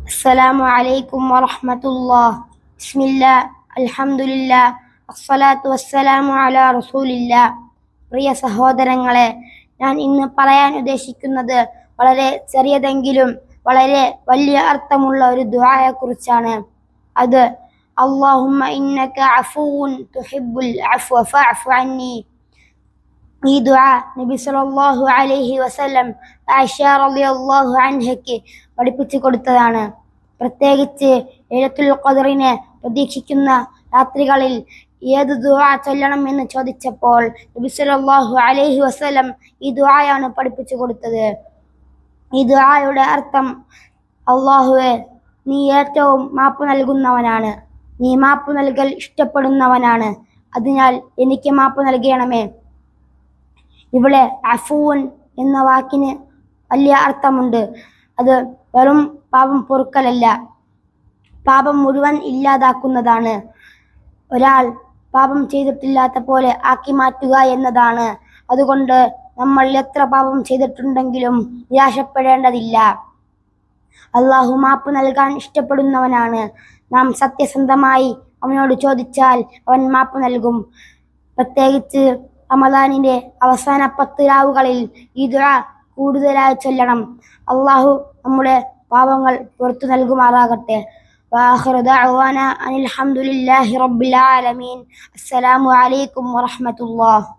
അസ്സലാമു അലൈക്കും വറഹ്മത്തുള്ളാഹ്. ബിസ്മില്ലാഹ്, അൽഹംദുലില്ലാഹ്, അസ്സലാത്തു വസ്സലാമു അലാ റസൂലില്ലാഹ്. പ്രിയ സഹോദരങ്ങളെ, ഞാൻ ഇന്ന് പറയാൻ ഉദ്ദേശിക്കുന്നത് വളരെ ചെറിയതെങ്കിലും വളരെ വലിയ അർത്ഥമുള്ള ഒരു ദുആയെ കുറിച്ചാണ്. അത് അല്ലാഹുമ്മ ഇന്നക അഫൂൻ തുഹിബ്ബുൽ അഫ്വ ഫഅഫു അന്നി. ഈ ദുആ നബി സല്ലല്ലാഹു അലൈഹി വസല്ലം ആയിഷ റളിയല്ലാഹു അൻഹയ്ക്ക് പഠിപ്പിച്ചു കൊടുത്തതാണ്. പ്രത്യേകിച്ച് ലൈലത്തുൽ ഖദ്റിനെ പ്രതീക്ഷിക്കുന്ന രാത്രികളിൽ ഏത് ദുആ ചൊല്ലണം എന്ന് ചോദിച്ചപ്പോൾ നബി സല്ലല്ലാഹു അലൈഹി വസല്ലം ഈ ദുആയാണ് പഠിപ്പിച്ചു കൊടുത്തത്. ഈ ദുആയുടെ അർത്ഥം, അല്ലാഹുവേ, നീ ഏറ്റവും മാപ്പ് നൽകുന്നവനാണ്, നീ മാപ്പ് നൽകൽ ഇഷ്ടപ്പെടുന്നവനാണ്, അതിനാൽ എനിക്ക് മാപ്പ് നൽകണമേ. ഇവിടെ അഫൂൻ എന്ന വാക്കിന് വലിയ അർത്ഥമുണ്ട്. അത് വെറും പാപം പൊറുക്കലല്ല, പാപം മുഴുവൻ ഇല്ലാതാക്കുന്നതാണ്. ഒരാൾ പാപം ചെയ്തിട്ടില്ലാത്ത പോലെ ആക്കി മാറ്റുക എന്നതാണ്. അതുകൊണ്ട് നമ്മൾ എത്ര പാപം ചെയ്തിട്ടുണ്ടെങ്കിലും നിരാശപ്പെടേണ്ടതില്ല. അള്ളാഹു മാപ്പ് നൽകാൻ ഇഷ്ടപ്പെടുന്നവനാണ്. നാം സത്യസന്ധമായി അവനോട് ചോദിച്ചാൽ അവൻ മാപ്പ് നൽകും. പ്രത്യേകിച്ച് റമദാനിന്റെ അവസാന 10 രാവുകളിൽ ഈ ദുആ കൂടുതലായി ചൊല്ലണം. അള്ളാഹു നമ്മുടെ പാപങ്ങൾ പുറത്തു നൽകുമാറാകട്ടെ. വആഖിറു ദഅവാന അനിൽ ഹംദുലില്ലാഹി റബ്ബിൽ ആലമീൻ. അസ്സലാമു അലൈക്കും വറഹ്മത്തുള്ളാഹി.